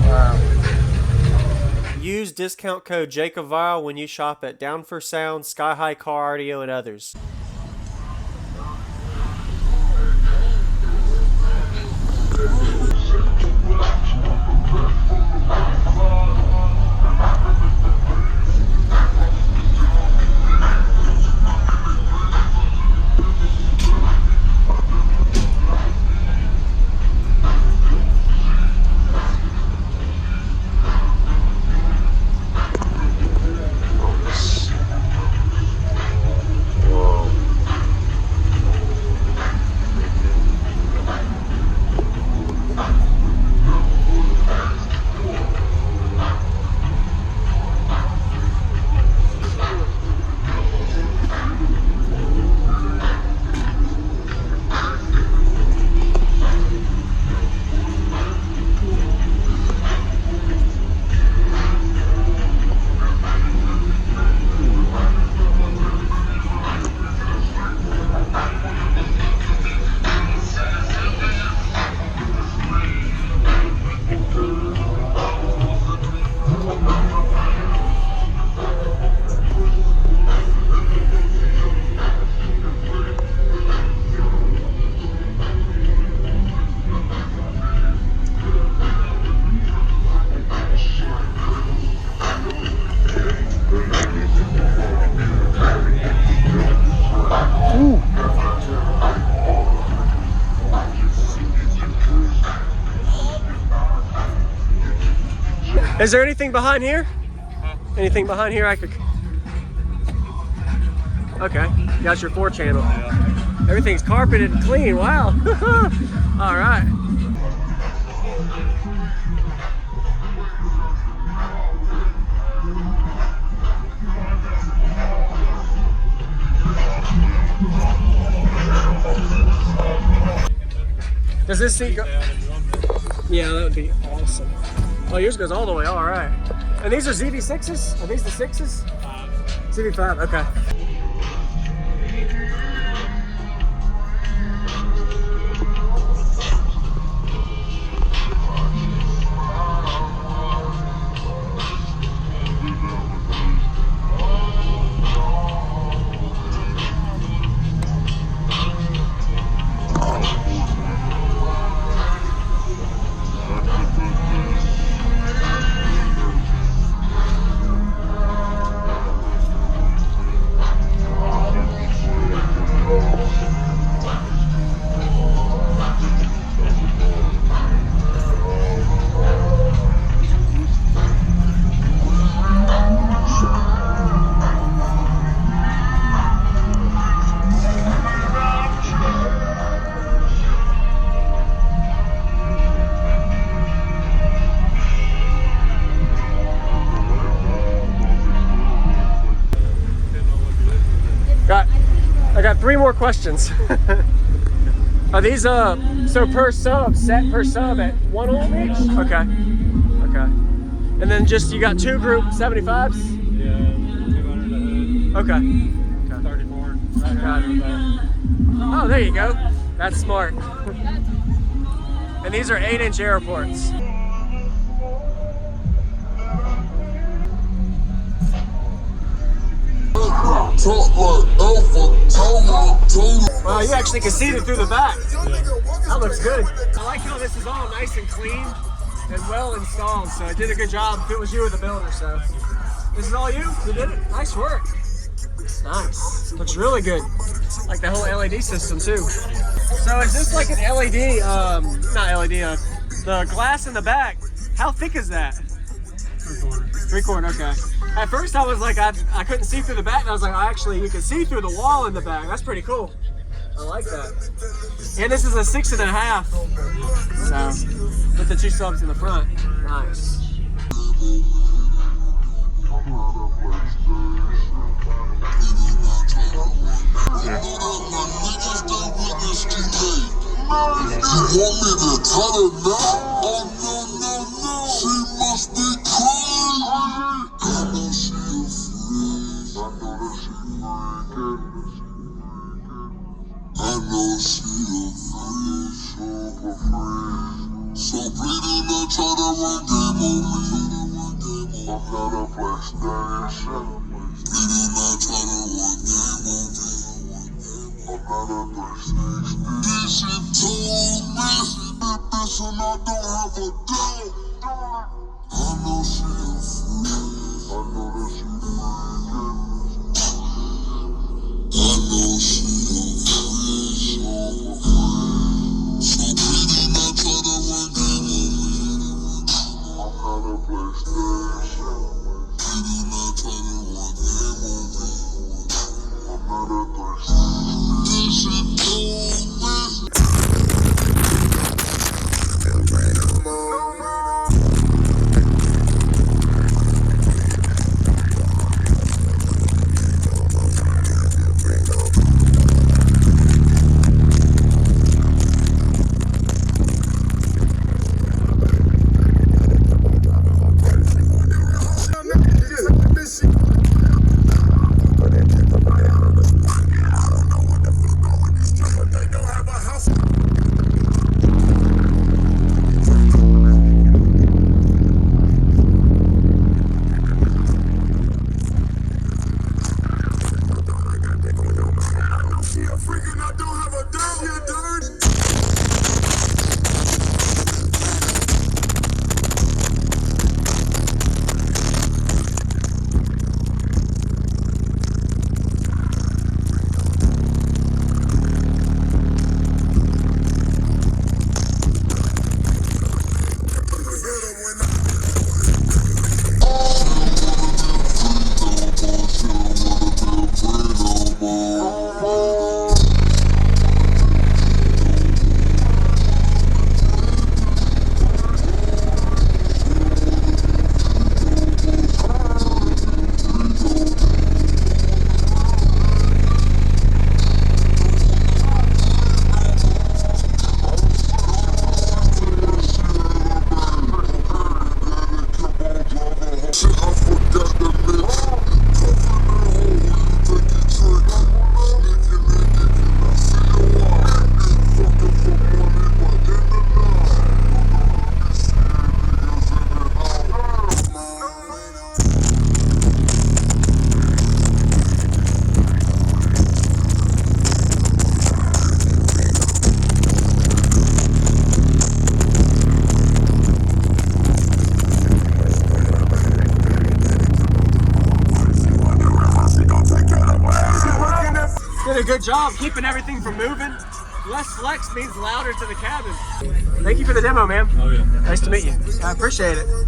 Wow. Use discount code JacobViral when you shop at Down for Sound, Sky High Car Audio, and others. Is there anything behind here? Anything behind here I could... Okay, got your 4-channel. Everything's carpeted and clean, wow. All right. Does this seat go? Yeah, that would be awesome. Oh, yours goes all the way, all right. And these are ZV6s? Are these the 6s? ZV5, okay. I got 3 more questions. Are these so per sub, set per sub at 1 ohm each? Okay. Okay. And then just you got 2 group 75s? Yeah, 200 Okay. Okay. 34. Got it. Oh, there you go. That's smart. And these are 8-inch airports. Wow, you actually can see it through the back. That looks good. I like how this is all nice and clean and well installed, so I did a good job if it was you or the builder. So this is all you? You did it? Nice work. Nice. Looks really good. Like the whole LED system too. So is this like an LED, not LED, the glass in the back, how thick is that? 3/4, okay. At first I was like, I couldn't see through the back, and I was like, actually you can see through the wall in the back. That's pretty cool. I like that. And this is a 6.5. So, with the 2 subs in the front. Nice. You want me to tell her now? Oh no, no, no. She must be crazy. I know she a freak. I know that she freaking. I know she a freak, super freak. So please do not try to run game on me. I'm not a PlayStation. Please do not try to run game on me. I'm not a 360. This shit told me. Bitch, and I don't have a doubt. I know she a freak. I know that she freaking. I know she a freak, so I'm a freak. So please do not try to run game on me. I'm not a PlayStation. Please do not try to run game on me. I'm not a 360. This shit told me. Did a good job keeping everything from moving. Less flex means louder to the cabin. Thank you for the demo, man. Oh yeah. Nice to meet you. I appreciate it.